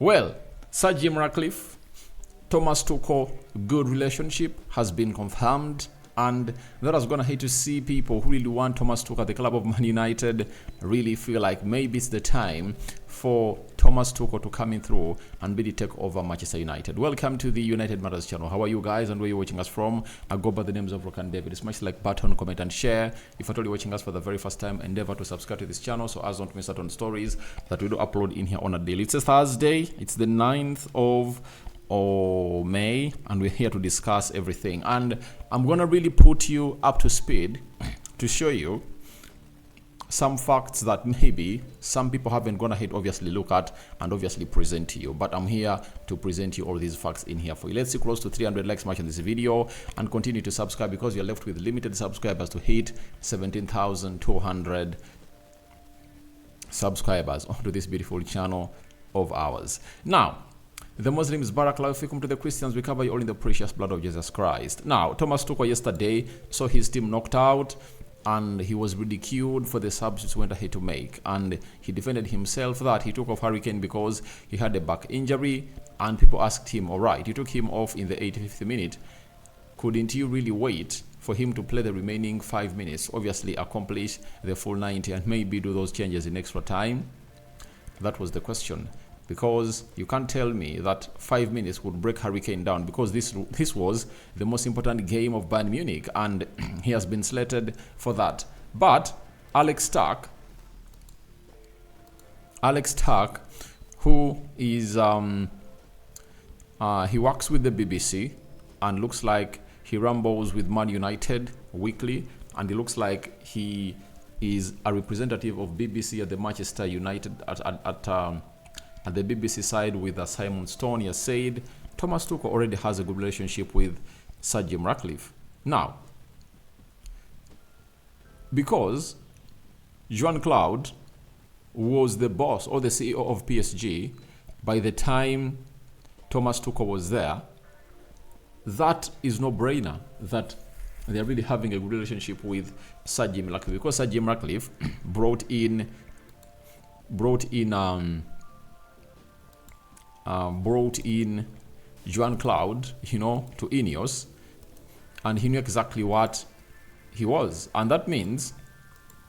Well, Sir Jim Ratcliffe, Thomas Tuchel, good relationship has been confirmed, and that is gonna hate to see people who really want Thomas Tuchel at the club of Man United really feel like maybe it's the time for Thomas Tuchel to come in through and really take over Manchester United. Welcome to the United Matters channel. How are you guys and where you're watching us from? I go by the names of Rock and David. It's much like button, comment and share. If you're watching us for the very first time, endeavor to subscribe to this channel so as not to miss out on stories that we do upload in here on a daily. It's a Thursday. It's the 9th of May, and we're here to discuss everything, and I'm gonna really put you up to speed to show you some facts that maybe some people haven't gone ahead obviously look at and obviously present to you, but I'm here to present you all these facts in here for you. Let's see close to 300 likes much in this video and continue to subscribe because you're left with limited subscribers to hit 17,200 subscribers onto this beautiful channel of ours. Now, the Muslims, Barakallahu to the Christians, we cover you all in the precious blood of Jesus Christ. Now, Thomas Tuchel yesterday saw his team knocked out and he was ridiculed for the substitutes he went ahead to make. And he defended himself that he took off Harry Kane because he had a back injury, and people asked him, all right, you took him off in the 85th minute. Couldn't you really wait for him to play the remaining 5 minutes, obviously accomplish the full 90 and maybe do those changes in extra time? That was the question. Because you can't tell me that 5 minutes would break Harry Kane down, because this was the most important game of Bayern Munich and he has been slated for that. But Alex Stark, who is he works with the BBC and looks like he rambles with Man United weekly, and he looks like he is a representative of BBC at the Manchester United at the BBC side with Simon Stone. He has said Thomas Tuchel already has a good relationship with Sir Jim Ratcliffe. Now, because Jean-Claude was the boss or the CEO of PSG by the time Thomas Tuchel was there, that is no brainer that they're really having a good relationship with Sir Jim Ratcliffe, because Sir Jim Ratcliffe brought in Jean-Claude, to Ineos, and he knew exactly what he was, and that means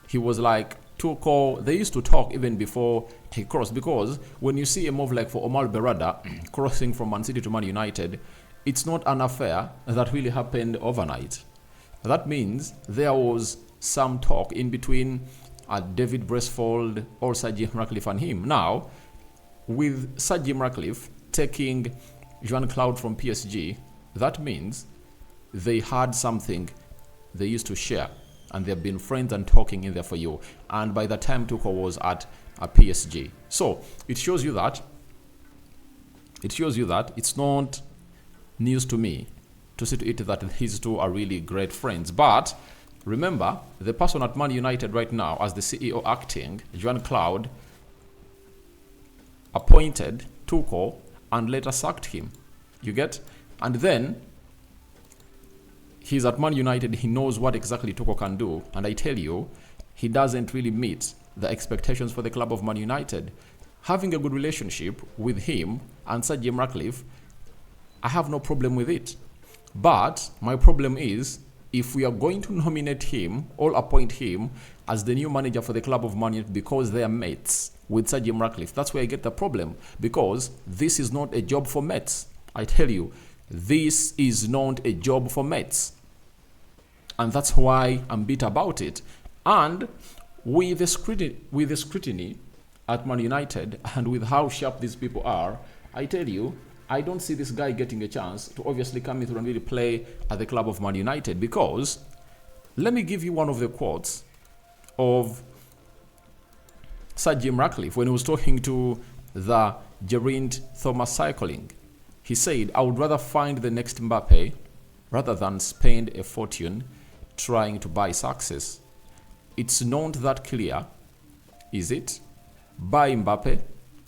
he was like Tuchel. They used to talk even before he crossed, because when you see a move like for Omar Berrada crossing from Man City to Man United, it's not an affair that really happened overnight. That means there was some talk in between David Bracefold or Sir Jim Ratcliffe and him. Now, with Sir Jim Ratcliffe taking Jean-Claude from PSG, that means they had something they used to share, and they've been friends and talking in there for you. And by the time Tuchel was at PSG, so it shows you that it's not news to me to see to it that these two are really great friends. But remember, the person at Man United right now as the CEO acting, Jean-Claude, appointed Tuchel and later sacked him. You get? And then he's at Man United. He knows what exactly Tuchel can do, and I tell you, he doesn't really meet the expectations for the club of Man United. Having a good relationship with him and Sir Jim Ratcliffe, I have no problem with it. But my problem is, if we are going to nominate him or appoint him as the new manager for the club of Man United because they are mates with Sir Jim Ratcliffe, that's where I get the problem, because this is not a job for mates. I tell you, this is not a job for mates, and that's why I'm bitter about it. And with the scrutiny at Man United and with how sharp these people are, I tell you, I don't see this guy getting a chance to obviously come in through and really play at the club of Man United, because let me give you one of the quotes of Sir Jim Ratcliffe when he was talking to the Geraint Thomas Cycling. He said, I would rather find the next Mbappe rather than spend a fortune trying to buy success. It's not that clear, is it? Buy Mbappe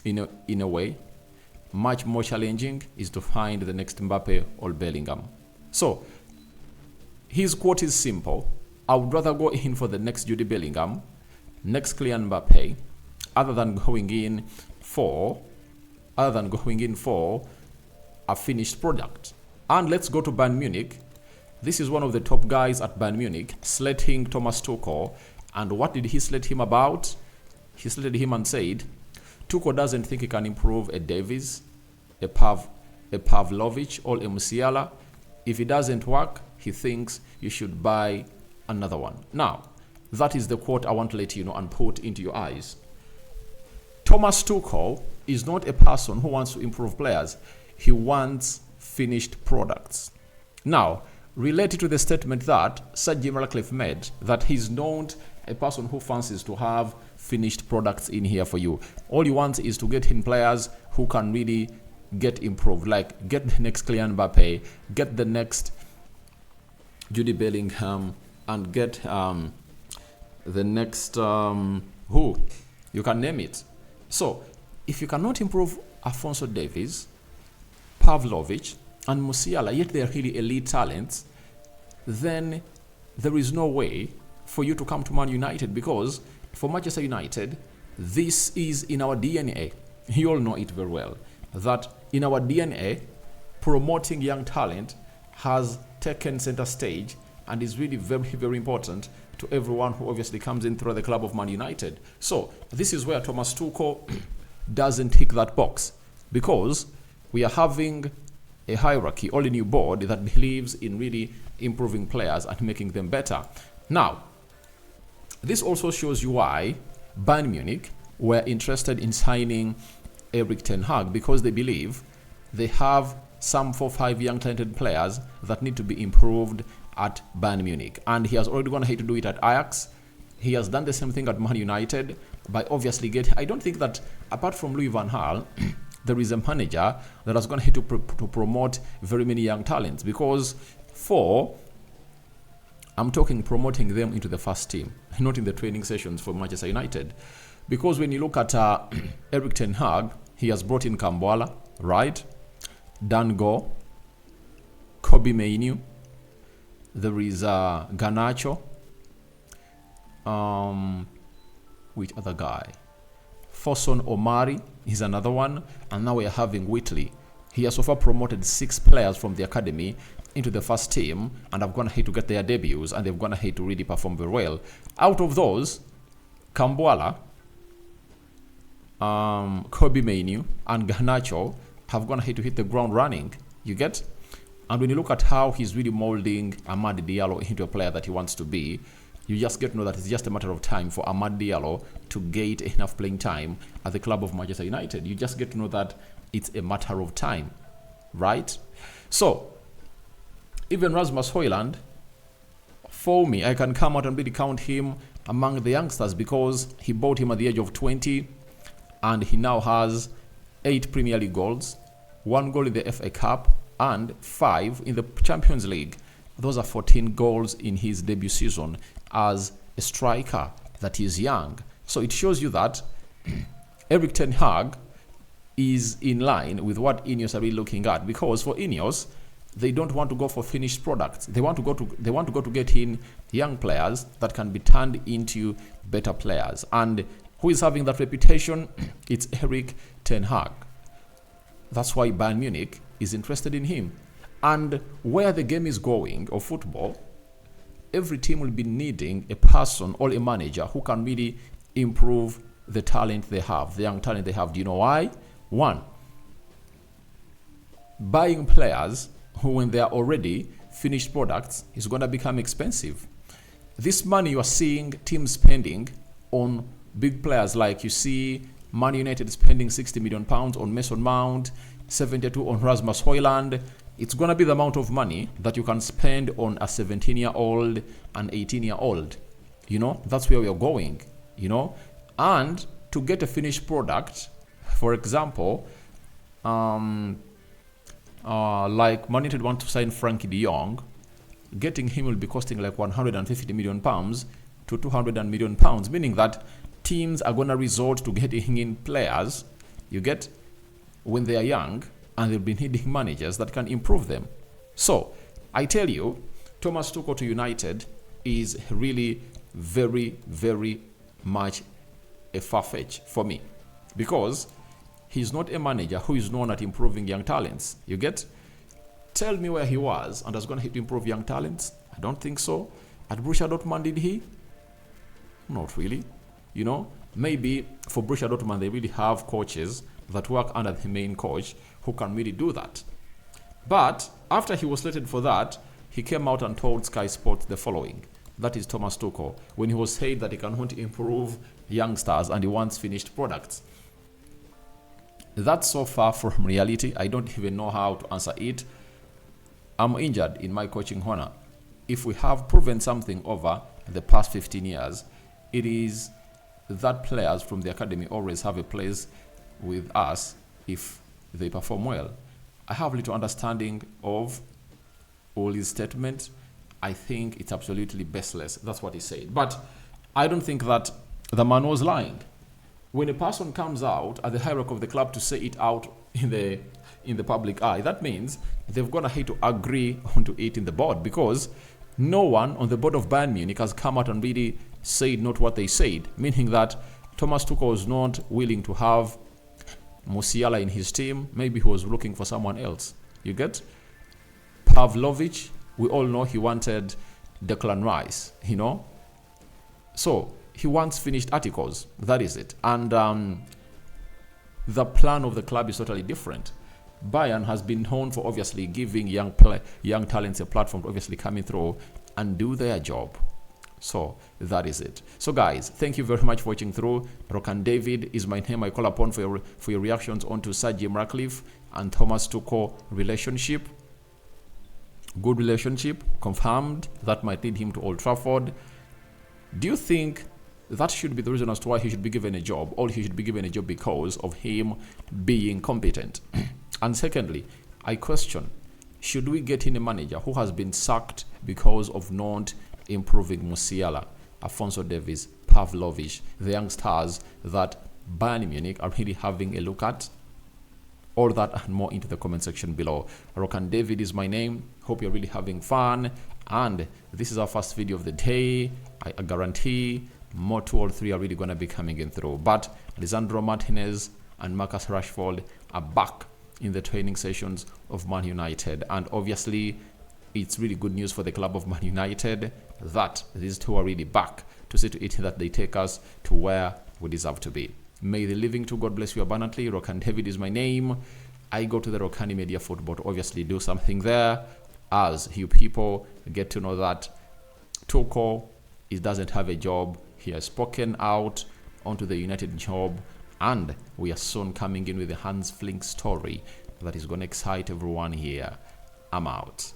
in a way. Much more challenging is to find the next Mbappe or Bellingham. So his quote is simple. I would rather go in for the next Jude Bellingham, next Kylian Mbappe, other than going in for other than going in for a finished product. And let's go to Bayern Munich. This is one of the top guys at Bayern Munich, slating Thomas Tuchel. And what did he slate him about? He slated him and said, Tuchel doesn't think he can improve a Davies, a Pavlovic, or a Musiala. If it doesn't work, he thinks you should buy another one. Now, that is the quote I want to let you know and put into your eyes. Thomas Tuchel is not a person who wants to improve players. He wants finished products. Now, related to the statement that Sir Jim Ratcliffe made, that he's not a person who fancies to have finished products in here for you. All you want is to get in players who can really get improved, like get the next Kylian Mbappe, get the next Jude Bellingham, and get the next who you can name it. So if you cannot improve Alphonso Davies, Pavlovic, and Musiala, yet they are really elite talents, then there is no way for you to come to Man United, because for Manchester United, this is in our DNA. You all know it very well, that in our DNA, promoting young talent has taken center stage and is really very, very important to everyone who obviously comes in through the club of Man United. So this is where Thomas Tuchel doesn't tick that box, because we are having a hierarchy, all a new board that believes in really improving players and making them better. Now, this also shows you why Bayern Munich were interested in signing Erik ten Hag, because they believe they have some 4 or 5 young talented players that need to be improved at Bayern Munich. And he has already gone ahead to do it at Ajax. He has done the same thing at Man United by obviously I don't think that apart from Louis van Gaal, there is a manager that has gone ahead to promote very many young talents, because I'm talking promoting them into the first team, not in the training sessions for Manchester United. Because when you look at Erik ten Hag, he has brought in Kambuala, right? Dango, Kobe Mainoo, there is Garnacho, which other guy? Foson Omari is another one, and now we are having Whitley. He has so far promoted 6 players from the academy into the first team, and have gone ahead to get their debuts, and they've gone ahead to really perform very well. Out of those, Kambuala, Kobe Mainoo, and Garnacho have gone ahead to hit the ground running. You get? And when you look at how he's really molding Amad Diallo into a player that he wants to be, you just get to know that it's just a matter of time for Amad Diallo to get enough playing time at the club of Manchester United. You just get to know that it's a matter of time, right? So, even Rasmus Højlund, for me, I can come out and really count him among the youngsters, because he bought him at the age of 20, and he now has 8 Premier League goals, 1 goal in the FA Cup, and 5 in the Champions League. Those are 14 goals in his debut season as a striker that is young. So it shows you that Erik ten Hag is in line with what Ineos are really looking at, because for Ineos, they don't want to go for finished products. They want to go to get in young players that can be turned into better players. And who is having that reputation? It's Erik ten Hag. That's why Bayern Munich is interested in him. And where the game is going, of football, every team will be needing a person or a manager who can really improve the talent they have, the young talent they have. Do you know why? 1, buying players who, when they are already finished products, is going to become expensive. This money you are seeing teams spending on big players, like you see Man United spending £60 million on Mason Mount, 72 on Rasmus Højlund. It's going to be the amount of money that you can spend on a 17-year-old and 18-year-old. You know, that's where we are going, you know. And to get a finished product, for example, like Man United want to sign Frankie de Jong, getting him will be costing like £150 million to £200 million, meaning that teams are going to resort to getting in players, you get, when they are young, and they'll be needing managers that can improve them. So, I tell you, Thomas Tuchel to United is really very, very much a far-fetch for me, because He's not a manager who is known at improving young talents. You get? Tell me where he was and was going to improve young talents. I don't think so. At Borussia Dortmund, did he? Not really. You know, maybe for Borussia Dortmund, they really have coaches that work under the main coach who can really do that. But after he was slated for that, he came out and told Sky Sports the following. That is Thomas Tuchel, when he was saying that he can want to improve youngsters and he wants finished products. That's so far from reality. I don't even know how to answer it. I'm injured in my coaching honor. If we have proven something over the past 15 years, it is that players from the academy always have a place with us if they perform well. I have little understanding of all his statements. I think it's absolutely baseless. That's what he said. But I don't think that the man was lying. When a person comes out at the hierarchy of the club to say it out in the public eye, that means they've gone ahead to agree onto it in the board, because no one on the board of Bayern Munich has come out and really said not what they said, meaning that Thomas Tuchel was not willing to have Musiala in his team. Maybe he was looking for someone else. You get? Pavlovich, we all know he wanted Declan Rice, you know? So he wants finished articles. That is it. And the plan of the club is totally different. Bayern has been known for obviously giving young talents a platform to obviously coming through and do their job. So that is it. So guys, thank you very much for watching through. Rokan David is my name. I call upon for your reactions onto Sir Jim Ratcliffe and Thomas Tuchel relationship. Good relationship, confirmed. That might lead him to Old Trafford. Do you think that should be the reason as to why he should be given a job, or he should be given a job because of him being competent? And secondly, I question, should we get in a manager who has been sacked because of not improving Musiala, Alphonso Davies, Pavlovich, the young stars that Bayern Munich are really having a look at? All that and more into the comment section below. Rokan David is my name. Hope you're really having fun. And this is our first video of the day. I guarantee more 2 or 3 are really going to be coming in through. But Lisandro Martinez and Marcus Rashford are back in the training sessions of Man United. And obviously, it's really good news for the club of Man United that these two are really back to see to it that they take us to where we deserve to be. May the living to God bless you abundantly. Rokan David is my name. I go to the Rokani Media Football to obviously do something there, as you people get to know that Tuchel doesn't have a job. He has spoken out onto the United job, and we are soon coming in with the Hans Flink story that is going to excite everyone here. I'm out.